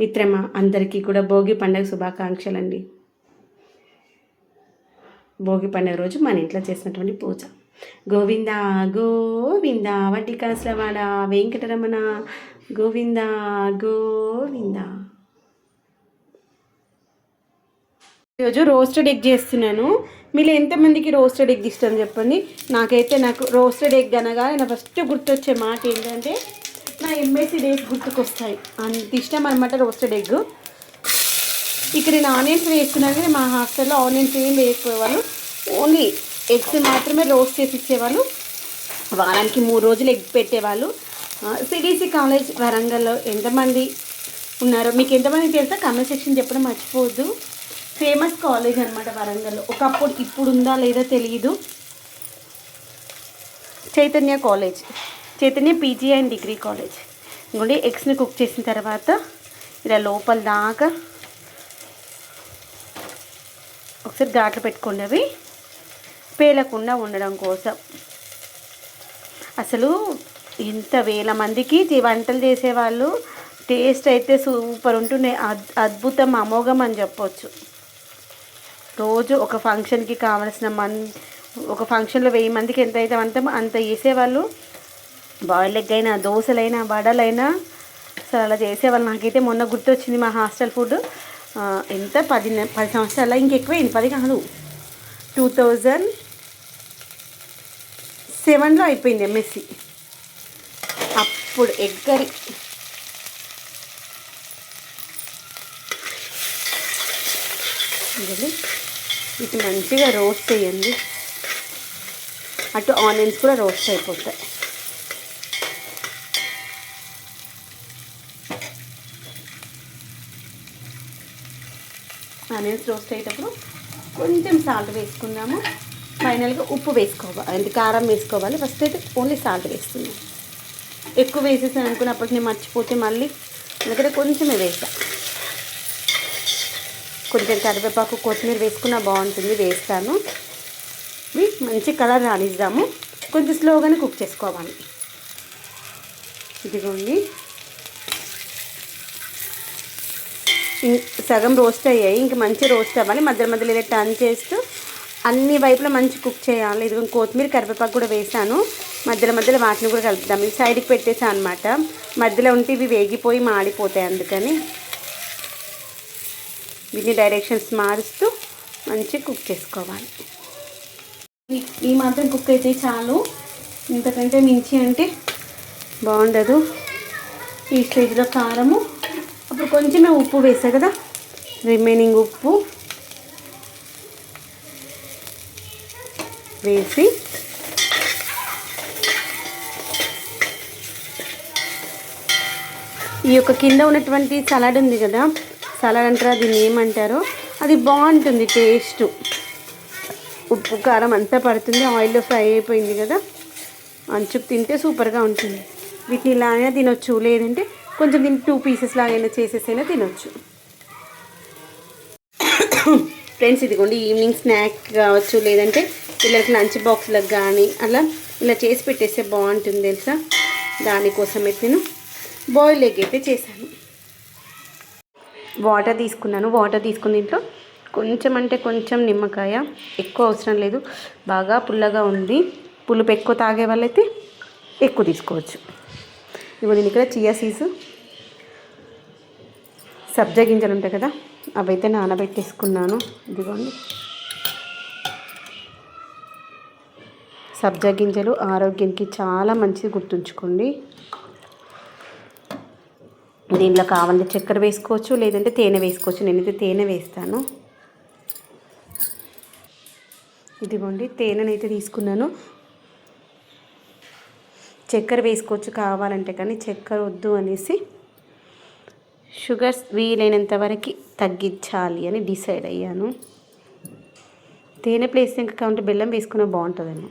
మిత్రమా అందరికీ కూడా భోగి పండుగ శుభాకాంక్షలు అండి. భోగి పండుగ రోజు మన ఇంట్లో చేసినటువంటి పూజ. గోవింద గోవింద వడ్డికాసులవాడ వెంకటరమణ గోవింద గోవింద. ఈరోజు రోస్టెడ్ ఎగ్ చేస్తున్నాను. మీరు ఎంతమందికి రోస్టెడ్ ఎగ్ ఇష్టం చెప్పండి. నాకు రోస్టెడ్ ఎగ్ అనగా నా ఫస్ట్ గుర్తొచ్చే మాట ఏంటంటే నా ఎంఎస్సీ డేస్ గుర్తుకొస్తాయి. అంత ఇష్టం అనమాట రోస్టెడ్ ఎగ్. ఇక్కడ నేను ఆనియన్స్ వేస్తున్నాను కానీ మా హాస్టల్లో ఆనియన్స్ ఏం వేయకపోయేవాళ్ళు. ఓన్లీ ఎగ్స్ మాత్రమే రోస్ట్ చేసి ఇచ్చేవాళ్ళు. వారానికి 3 రోజులు ఎగ్ పెట్టేవాళ్ళు. సిడిసి కాలేజ్ వరంగల్లో ఎంతమంది ఉన్నారో మీకు ఎంతమంది తెలుసా కామెంట్ సెక్షన్ చెప్పడం మర్చిపోవద్దు. ఫేమస్ కాలేజ్ అనమాట వరంగల్లో. ఒకప్పుడు ఇప్పుడు ఉందా లేదా తెలియదు. Chaitanya college, Chaitanya PG and degree college. ఇంకోటి ఎగ్స్ని కుక్ చేసిన తర్వాత ఇలా లోపల దాకా ఒకసారి ఘాట్లు పెట్టుకోండి, అవి పేలకుండా ఉండడం కోసం. అసలు ఇంత వేల మందికి వంటలు చేసేవాళ్ళు. టేస్ట్ అయితే సూపర్ ఉంటుండే, అద్భుతం, అమోఘం అని చెప్పొచ్చు. రోజు ఒక ఫంక్షన్కి కావలసిన ఒక ఫంక్షన్లో 1000 మందికి ఎంత అయితే అంత చేసేవాళ్ళు. బాయిల్డ్ ఎగ్ అయినా, దోశలైనా, వడలైనా అసలు అలా చేసేవాళ్ళు. నాకైతే మొన్న గుర్తొచ్చింది మా హాస్టల్ ఫుడ్. ఎంత 10 సంవత్సరాల ఇంకెక్కువైంది, 10 కాదు, 2007లో అయిపోయింది ఎంఎస్సి. అప్పుడు ఎగ్ కర్రీ ఇది మంచిగా రోస్ట్ చేయండి. అటు ఆనియన్స్ కూడా రోస్ట్ అయిపోతాయి. ఆనియన్స్ రోస్ట్ అయ్యేటప్పుడు కొంచెం సాల్ట్ వేసుకుందాము. ఫైనల్గా ఉప్పు వేసుకోవాలి, అంటే కారం వేసుకోవాలి. ఫస్ట్ అయితే ఓన్లీ సాల్ట్ వేస్తున్నాం. ఎక్కువ వేసేసాను అనుకున్నప్పటికి నేను మర్చిపోతే మళ్ళీ ఎందుకంటే కొంచెమే వేసా. కొంచెం కరివేపాకు, కొత్తిమీర వేసుకున్నా బాగుంటుంది, వేస్తాను. ఇవి మంచి కలర్ రానిద్దాము. కొంచెం స్లోగానే కుక్ చేసుకోవాలి. ఇదిగోండి, సగం రోస్ట్ అయ్యాయి. ఇంక మంచి రోస్ట్ అవ్వాలి. మధ్య మధ్యలో ఇలా టర్న్ చేస్తూ అన్ని వైపులా మంచి కుక్ చేయాలి. ఇదిగో కొత్తిమీర, కరివేపాకు కూడా వేసాను. మధ్యలో వాటిని కూడా కలుపుతాం. ఇవి సైడ్కి పెట్టేసాను అనమాట. మధ్యలో ఉంటే ఇవి వేగిపోయి మాడిపోతాయి. అందుకని వీటిని డైరెక్షన్స్ మారుస్తూ మంచిగా కుక్ చేసుకోవాలి. ఈ మాత్రం కుక్ అయితే చాలు, ఇంతకంటే మించి అంటే బాగుండదు. ఈ స్టేజ్లో కారము, అప్పుడు కొంచెమే ఉప్పు వేసా కదా, రిమైనింగ్ ఉప్పు వేసి ఈ యొక్క కింద ఉన్నటువంటి సలాడ్ ఉంది కదా, సలాడ్ అంటారా దీన్ని ఏమంటారో, అది బాగుంటుంది టేస్ట్. ఉప్పు కారం అంతా పడుతుంది, ఆయిల్లో ఫ్రై అయిపోయింది కదా, అంచుకు తింటే సూపర్గా ఉంటుంది. వీటిని ఇలా అయినా తినొచ్చు, లేదంటే కొంచెం దీన్ని 2 పీసెస్ లాగైనా చేసేసైనా తినొచ్చు. ఫ్రెండ్స్ ఇదిగోండి, ఈవినింగ్ స్నాక్ కావచ్చు, లేదంటే పిల్లలకి లంచ్ బాక్స్లకు కానీ అలా ఇలా చేసి పెట్టేస్తే బాగుంటుంది తెలుసా. దానికోసమే నేను బాయిల్డ్ ఎగ్ అయితే చేశాను. వాటర్ తీసుకున్నాను. వాటర్ తీసుకున్న దీంట్లో కొంచెం అంటే కొంచెం నిమ్మకాయ, ఎక్కువ అవసరం లేదు. బాగా పుల్లగా ఉంది. పులుపు ఎక్కువ తాగే వాళ్ళైతే ఎక్కువ తీసుకోవచ్చు. ఇదిగో నేను ఇక్కడ చియా సీడ్స్, సబ్జా గింజలు ఉంటాయి కదా, అవైతే నానబెట్టేసుకున్నాను. ఇదిగోండి, సబ్జా గింజలు ఆరోగ్యానికి చాలా మంచిది, గుర్తుంచుకోండి. దీంట్లో కావాలంటే చక్కెర వేసుకోవచ్చు, లేదంటే తేనె వేసుకోవచ్చు. నేనైతే తేనె వేస్తాను. ఇదిగోండి, తేనెనైతే తీసుకున్నాను. చక్కెర వేసుకోవచ్చు కావాలంటే, కానీ చక్కెర వద్దు అనేసి షుగర్స్ వీలైనంత వరకు తగ్గించాలి అని డిసైడ్ అయ్యాను. తేనె ప్లేస్ ఇంకా కావాలంటే బెల్లం వేసుకున్నా బాగుంటుందేమో.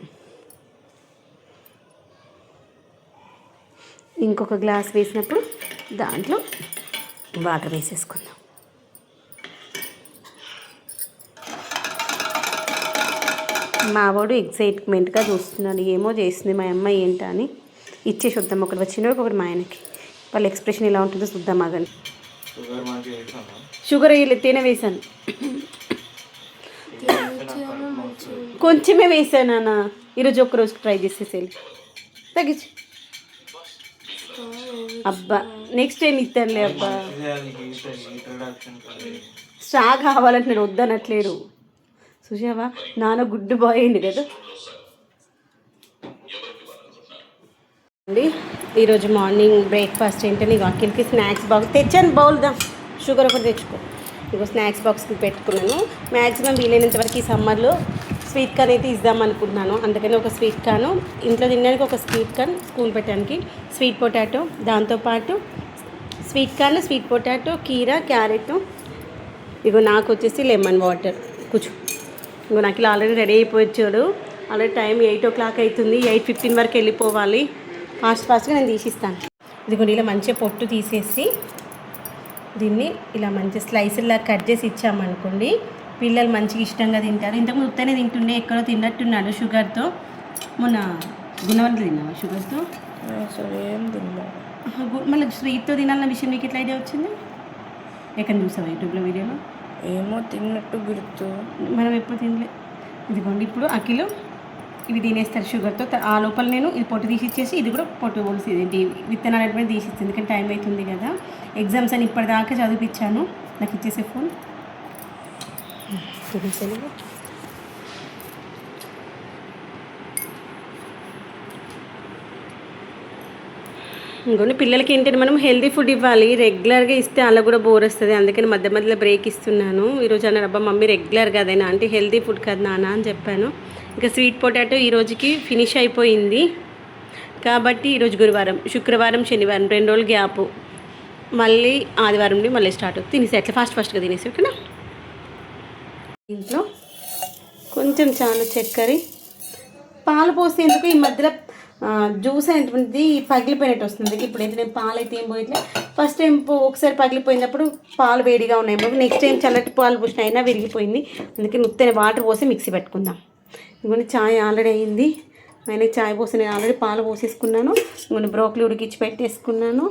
ఇంకొక గ్లాస్ వేసినప్పుడు దాంట్లో వాటర్ వేసేసుకుందాం. మా వాడు ఎక్సైట్మెంట్గా చూస్తున్నాడు, ఏమో చేస్తుంది మా అమ్మ ఏంటా అని. ఇచ్చేసి వద్దాం, ఒకటి వచ్చిన ఒకటి మా ఆయనకి. వాళ్ళ ఎక్స్ప్రెషన్ ఎలా ఉంటుందో చూద్దాం. ఆగండి. షుగర్ తేనె వేసాను, కొంచెమే వేసాను అన్న. ఈరోజు ఒక్క రోజుకి ట్రై చేసేసేయాలి, తగ్గించి. అబ్బా నెక్స్ట్ టైం ఇస్తానులే అబ్బా. స్ట్రా కావాలంటే నేను వద్దనట్లేడు. చూసావా నాన్న గుడ్ బాయ్ అయింది కదా అండి. ఈరోజు మార్నింగ్ బ్రేక్ఫాస్ట్ ఏంటని అఖిల్కి స్నాక్స్ బాక్స్ తెచ్చాను. బౌల్దా షుగర్ ఒకటి తెచ్చుకో. ఇగో స్నాక్స్ బాక్స్కి పెట్టుకున్నాను. మ్యాక్సిమం వీలైనంత వరకు ఈ సమ్మర్లో స్వీట్ కార్న్ అయితే ఇద్దాం అనుకుంటున్నాను. అందుకని ఒక స్వీట్ కార్న్, ఇంట్లో తినడానికి ఒక స్వీట్ కార్న్, స్కూల్ పెట్టడానికి స్వీట్ పొటాటో, దాంతోపాటు స్వీట్ కార్న్, స్వీట్ పొటాటో, కీరా, క్యారెట్. ఇగో నాకు వచ్చేసి లెమన్ వాటర్ కూర్చో. ఇంకో నాకు ఇలా ఆల్రెడీ రెడీ అయిపోయాడు. ఆల్రెడీ టైం 8 o'clock అవుతుంది. 8:15 వరకు వెళ్ళిపోవాలి. ఫాస్ట్గా నేను తీసిస్తాను. ఇదిగోండి ఇలా మంచిగా పొట్టు తీసేసి దీన్ని ఇలా మంచి స్లైసుల్లా కట్ చేసి ఇచ్చామనుకోండి, పిల్లలు మంచిగా ఇష్టంగా తింటారు. ఇంతకుముందు ఉత్తనే తింటుండే, ఎక్కడో తిన్నట్టున్నాడు షుగర్తో. మొన్న గుణవంతులు తిన్నావా షుగర్తో? ఏం తిన్నా. మళ్ళీ స్వీట్తో తినాలన్న విషయం మీకు ఎట్లా ఐడియా వచ్చింది? ఎక్కడ చూసావా యూట్యూబ్లో వీడియోలో? ఏమో తిన్నట్టు గుర్తు, మనం ఎప్పుడు తినలే. ఇదిగోండి ఇప్పుడు అఖిలు ఇవి తినేస్తారు షుగర్తో. ఆ లోపల నేను ఇది పొట్టు తీసి ఇచ్చేసి ఇది కూడా పొట్టు పోల్సి ఇది విత్తనాలు అటువంటి తీసి ఇచ్చింది. ఎందుకంటే టైం అవుతుంది కదా. ఎగ్జామ్స్ అని ఇప్పటిదాకా చదివిపించాను. నాకు ఇచ్చేసే ఫోన్ తినేసాను. ఇంకొన్ని పిల్లలకి ఏంటంటే మనం హెల్తీ ఫుడ్ ఇవ్వాలి. రెగ్యులర్గా ఇస్తే అలా కూడా బోర్ వస్తుంది. అందుకని మధ్య మధ్యలో బ్రేక్ ఇస్తున్నాను. ఈరోజు అన్నారు అబ్బా మమ్మీ రెగ్యులర్గా అదేనా అంటే హెల్తీ ఫుడ్ కదా నాన్న అని చెప్పాను. ఇంకా స్వీట్ పొటాటో ఈరోజుకి ఫినిష్ అయిపోయింది కాబట్టి ఈరోజు గురువారం, శుక్రవారం, శనివారం 2 రోజులు గ్యాపు, మళ్ళీ ఆదివారం నుండి మళ్ళీ స్టార్ట్ అవుతుంది. తినేసి అట్లా ఫాస్ట్గా తినేసి ఓకేనా. ఇంట్లో కొంచెం చాలు చక్కెర, పాలు పోసేందుకు ఈ మధ్యలో జ్యూస్ అనేటువంటిది పగిలిపోయినట్టు వస్తుంది. ఇప్పుడైతే నేను పాలు అయితే ఏం పోయిట్లే. ఫస్ట్ టైం ఒకసారి పగిలిపోయినప్పుడు పాలు వేడిగా ఉన్నాయి, నెక్స్ట్ టైం చల్లటి పాలు పోసిన అయినా విరిగిపోయింది. అందుకే నుత్తైన వాటర్ పోసి మిక్సీ పెట్టుకుందాం. ఇంకొన్ని చాయ్ ఆల్రెడీ అయింది. ఆయన చాయ్ పోసి నేను ఆల్రెడీ పాలు పోసేసుకున్నాను. ఇంకొన్ని బ్రోకలీ ఉడికించి పెట్టేసుకున్నాను.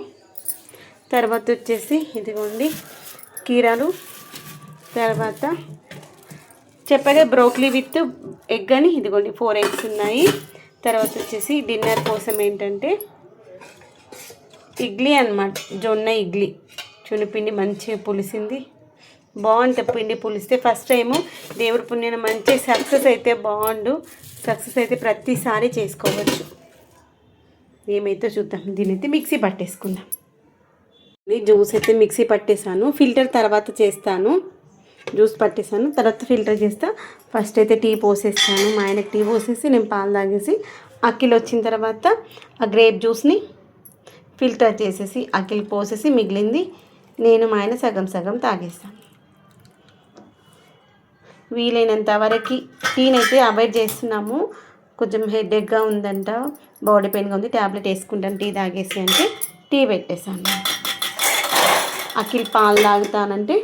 తర్వాత వచ్చేసి ఇదిగోండి కీరాలు, తర్వాత చెప్పగా బ్రోకలీ విత్ ఎగ్ అని ఇదిగోండి 4 eggs ఉన్నాయి. తర్వాత వచ్చేసి డిన్నర్ కోసం ఏంటంటే ఇడ్లీ అన్నమాట, జొన్న ఇడ్లీ. చునిపిండి మంచిగా పులిసింది, బాగుంటుంది పిండి పులిస్తే. ఫస్ట్ టైము దేవుడి పుణ్యాన మంచి సక్సెస్ అయితే బాగుండు. సక్సెస్ అయితే ప్రతిసారి చేసుకోవచ్చు. ఏమైతే చూద్దాం. దీని అయితే మిక్సీ పట్టేసుకుందాం. జ్యూస్ అయితే మిక్సీ పట్టేసాను, ఫిల్టర్ తర్వాత చేస్తాను. జ్యూస్ పట్టేసాను తర్వాత ఫిల్టర్ చేస్తా. ఫస్ట్ అయితే టీ పోసేస్తాను. మా ఆయనకి టీ పోసేసి నేను పాలు తాగేసి అఖిల్ వచ్చిన తర్వాత ఆ గ్రేప్ జ్యూస్ని ఫిల్టర్ చేసేసి అఖిల్ పోసేసి మిగిలింది నేను మా ఆయన సగం సగం తాగేస్తాను. వీలైనంత వరకు టీనైతే అవాయిడ్ చేస్తున్నాము. కొంచెం హెడేక్గా ఉందంట, బాడీ పెయిన్గా ఉంది, ట్యాబ్లెట్ వేసుకుంటాను టీ తాగేసి అంటే టీ పెట్టేశాను. అఖిల్ పాలు తాగుతానంటే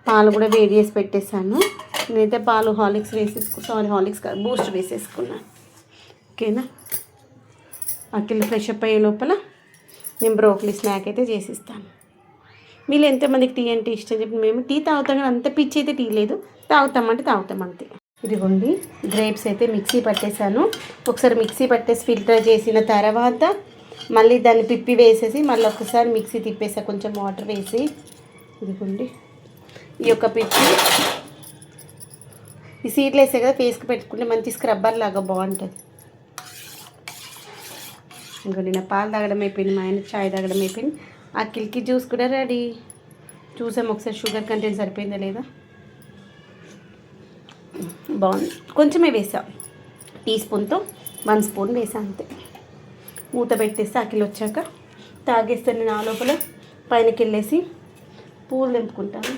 పాలు కూడా వేడి చేసి పెట్టేశాను. నేనైతే పాలు హార్లిక్స్ హార్లిక్స్ కాదు బూస్ట్ వేసేసుకున్నాను. ఓకేనా. అఖిల్ ఫ్రెష్ అప్ అయ్యే లోపల నేను బ్రోకలీ స్నాక్ అయితే చేసిస్తాను. మీరు ఎంతమందికి టీ అంటే ఇష్టం చెప్పి, మేము టీ తాగుతాం కానీ అంత పిచ్చి అయితే టీ లేదు, తాగుతామంటే తాగుతాం అంతే. ఇదిగోండి గ్రేప్స్ అయితే మిక్సీ పట్టేశాను. ఒకసారి మిక్సీ పట్టేసి ఫిల్టర్ చేసిన తర్వాత మళ్ళీ దాన్ని పిప్పి వేసేసి మళ్ళీ ఒకసారి మిక్సీ తిప్పేసా కొంచెం వాటర్ వేసి. ఇదిగోండి ఈ యొక్క పిప్పి ఈ సీడ్లు వేసే కదా ఫేస్కి పెట్టుకుంటే మంచి స్క్రబ్బర్ లాగా బాగుంటుంది. ఇంకోండి నా పాలు తాగడం అయిపోయింది, మా ఆయన చాయ్ తాగడం అయిపోయింది. అఖిల్కి జ్యూస్ కూడా రెడీ. చూసాం ఒకసారి షుగర్ కంటెంట్ సరిపోయిందా లేదా. బాగుంది. కొంచెమే వేసా, టీ స్పూన్తో 1 స్పూన్ వేసా అంతే. మూత పెట్టేస్తే అఖిల్ వచ్చాక తాగేస్తాను. నేను ఆ లోపల పైనకి వెళ్ళేసి పూలు తెంపుకుంటాను.